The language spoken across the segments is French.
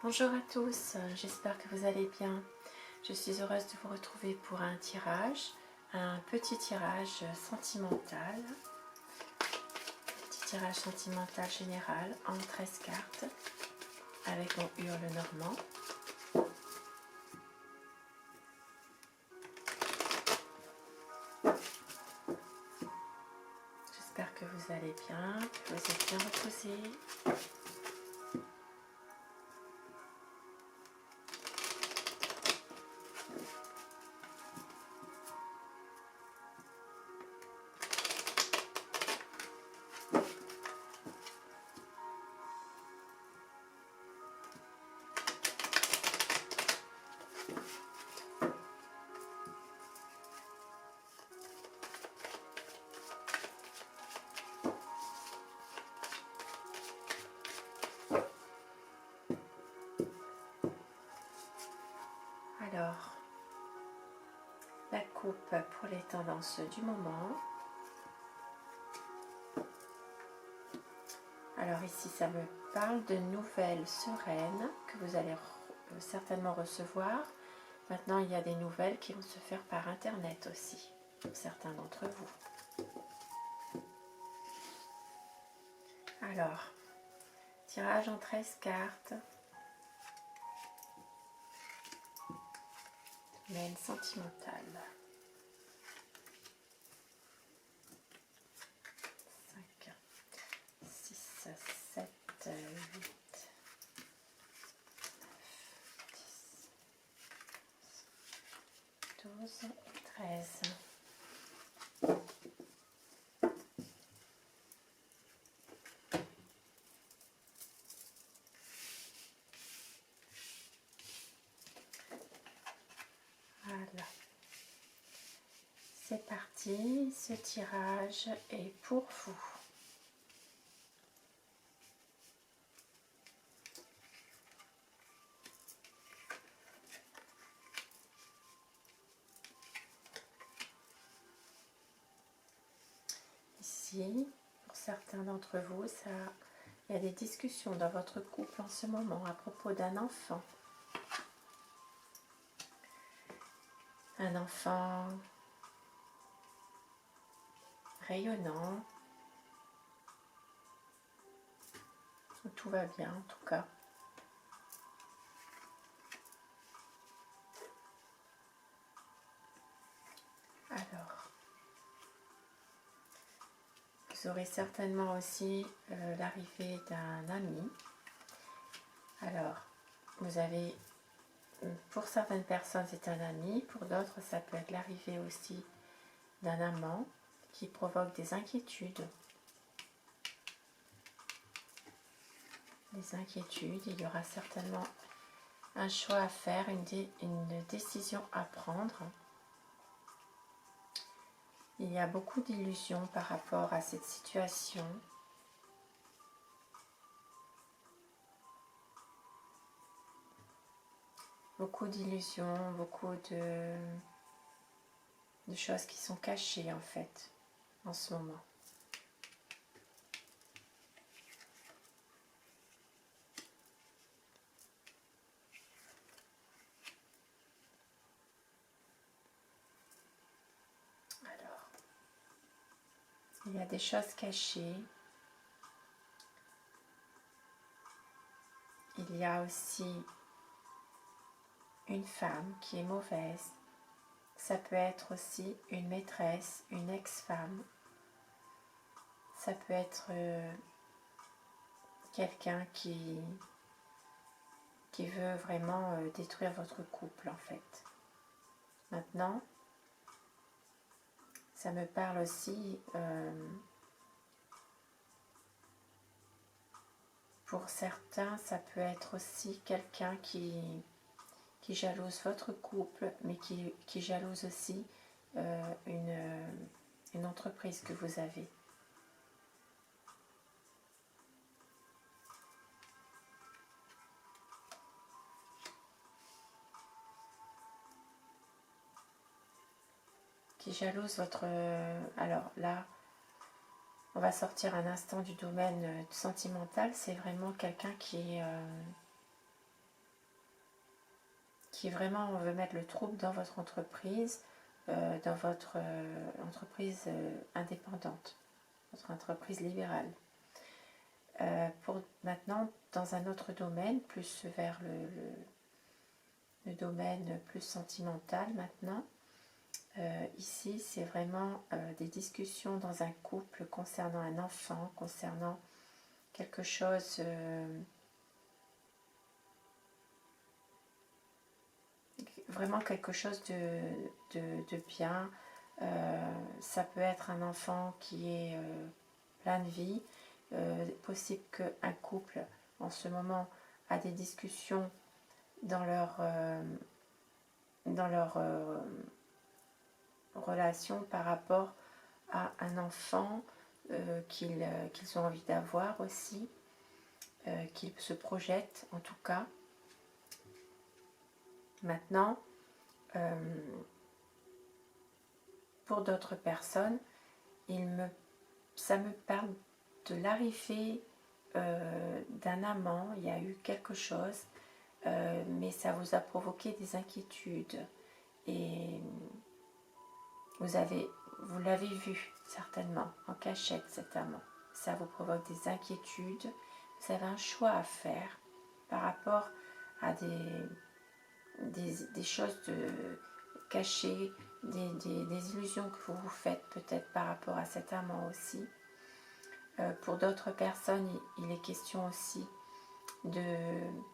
Bonjour à tous, j'espère que vous allez bien. Je suis heureuse de vous retrouver pour un petit tirage sentimental. Petit tirage sentimental général en 13 cartes avec mon hurle normand. J'espère que vous allez bien, que vous êtes bien reposés. Alors, la coupe pour les tendances du moment. Alors ici, ça me parle de nouvelles sereines que vous allez certainement recevoir. Maintenant, il y a des nouvelles qui vont se faire par Internet aussi, pour certains d'entre vous. Alors, tirage en 13 cartes. Mail sentimental. 5, 6, 7, 8, 9, 10, 12 et 13. Voilà. C'est parti, ce tirage est pour vous. Ici, pour certains d'entre vous, il y a des discussions dans votre couple en ce moment à propos d'un enfant. Un enfant rayonnant, où tout va bien en tout cas. Alors, vous aurez certainement aussi l'arrivée d'un ami. Alors, vous avez, pour certaines personnes c'est un ami, pour d'autres ça peut être l'arrivée aussi d'un amant qui provoque des inquiétudes. Des inquiétudes, il y aura certainement un choix à faire, une décision à prendre. Il y a beaucoup d'illusions par rapport à cette situation. Beaucoup d'illusions, beaucoup de choses qui sont cachées en fait, en ce moment. Alors, il y a des choses cachées. Il y a aussi une femme qui est mauvaise. Ça peut être aussi une maîtresse, une ex-femme. Ça peut être quelqu'un qui veut vraiment détruire votre couple en fait. Maintenant, ça me parle aussi pour certains, ça peut être aussi quelqu'un qui jalouse votre couple, mais qui jalouse aussi une entreprise que vous avez. Qui jalouse votre... alors là, on va sortir un instant du domaine sentimental. C'est vraiment quelqu'un qui qui vraiment veut mettre le trouble dans votre entreprise, dans votre entreprise indépendante, votre entreprise libérale. Pour maintenant, dans un autre domaine, plus vers le domaine plus sentimental maintenant, ici c'est vraiment des discussions dans un couple concernant un enfant, concernant quelque chose, vraiment quelque chose de bien. Ça peut être un enfant qui est plein de vie. Possible qu'un couple en ce moment a des discussions dans leur relation par rapport à un enfant qu'ils ont envie d'avoir aussi, qu'ils se projettent en tout cas. Maintenant, pour d'autres personnes, ça me parle de l'arrivée d'un amant. Il y a eu quelque chose, mais ça vous a provoqué des inquiétudes et vous l'avez vu certainement en cachette, cet amant. Ça vous provoque des inquiétudes. Vous avez un choix à faire par rapport à des choses cachées, des illusions que vous vous faites peut-être par rapport à cet amant aussi. Pour d'autres personnes, il est question aussi d'une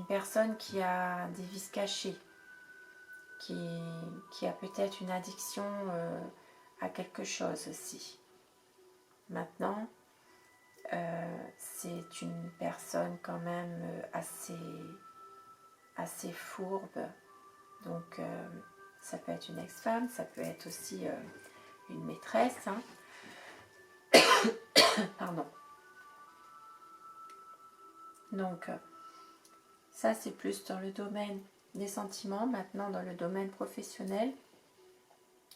personne qui a des vices cachés, qui a peut-être une addiction à quelque chose aussi. Maintenant, c'est une personne quand même assez fourbe, donc ça peut être une ex-femme, ça peut être aussi une maîtresse, hein. Pardon. Donc ça c'est plus dans le domaine des sentiments. Maintenant dans le domaine professionnel,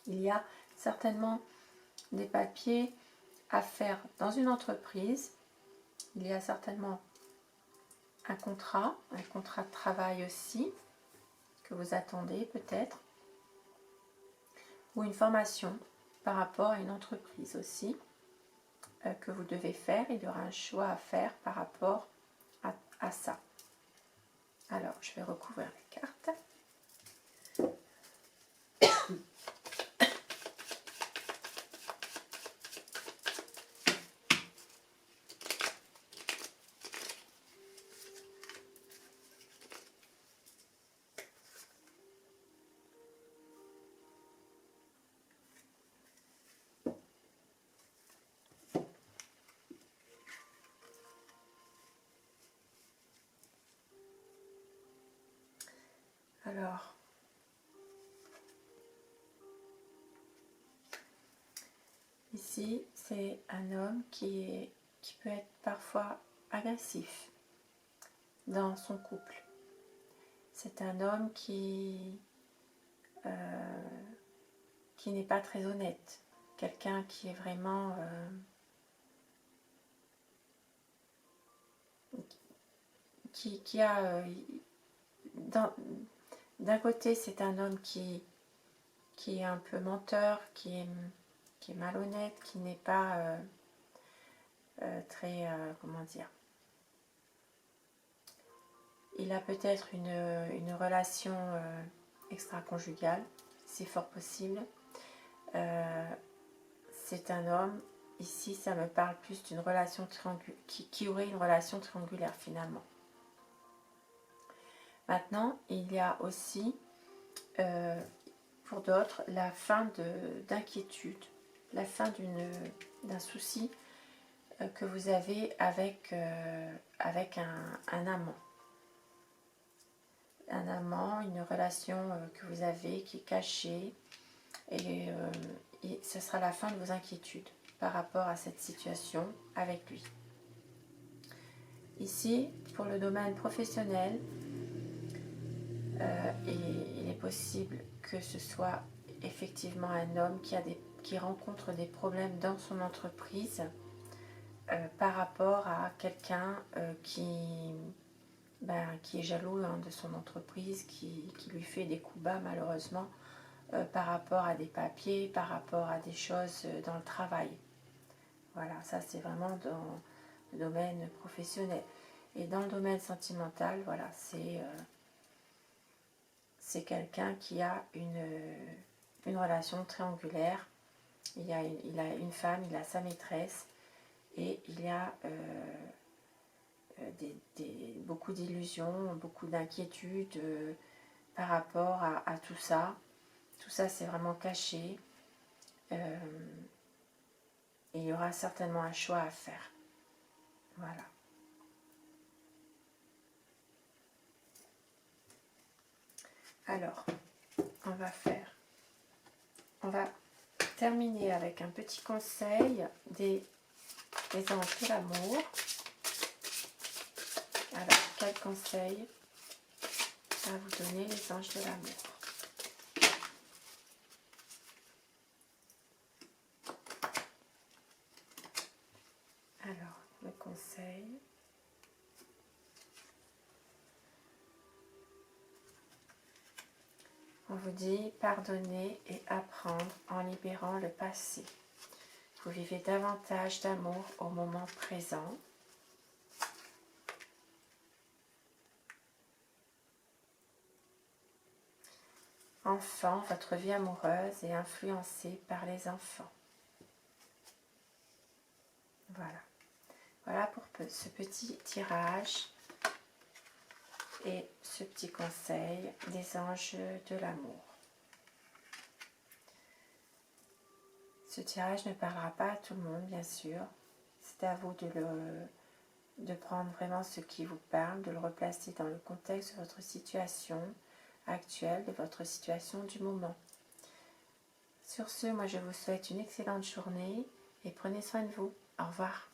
il y a certainement des papiers à faire dans une entreprise. Il y a certainement un contrat de travail aussi que vous attendez peut-être, ou une formation par rapport à une entreprise aussi que vous devez faire. Il y aura un choix à faire par rapport à ça. Alors, je vais recouvrir les cartes. Alors, ici, c'est un homme qui peut être parfois agressif dans son couple. C'est un homme qui n'est pas très honnête. Quelqu'un qui est vraiment... qui a... d'un côté, c'est un homme qui est un peu menteur, qui est malhonnête, qui n'est pas très... comment dire, il a peut-être une relation extra-conjugale, c'est fort possible. C'est un homme, ici ça me parle plus d'une relation qui aurait une relation triangulaire finalement. Maintenant, il y a aussi, pour d'autres, la fin d'inquiétude, la fin d'un souci que vous avez avec un amant. Un amant, une relation que vous avez qui est cachée, et ce sera la fin de vos inquiétudes par rapport à cette situation avec lui. Ici, pour le domaine professionnel, il est possible que ce soit effectivement un homme qui rencontre des problèmes dans son entreprise par rapport à quelqu'un qui est jaloux de son entreprise, qui lui fait des coups bas malheureusement, par rapport à des papiers, par rapport à des choses dans le travail. Voilà, ça c'est vraiment dans le domaine professionnel. Et dans le domaine sentimental, voilà, c'est quelqu'un qui a une relation triangulaire. Il a une femme, il a sa maîtresse, et il y a beaucoup d'illusions, beaucoup d'inquiétudes par rapport à tout ça. Tout ça, c'est vraiment caché. Et il y aura certainement un choix à faire. Voilà. Alors, on va terminer avec un petit conseil des anges de l'amour. Alors, quel conseil va vous donner les anges de l'amour? Alors, le conseil. On vous dit pardonner et apprendre en libérant le passé. Vous vivez davantage d'amour au moment présent. Enfant, votre vie amoureuse est influencée par les enfants. Voilà. Voilà pour ce petit tirage et ce petit conseil des anges de l'amour. Ce tirage ne parlera pas à tout le monde, bien sûr. C'est à vous de prendre vraiment ce qui vous parle, de le replacer dans le contexte de votre situation actuelle, de votre situation du moment. Sur ce, moi je vous souhaite une excellente journée et prenez soin de vous. Au revoir.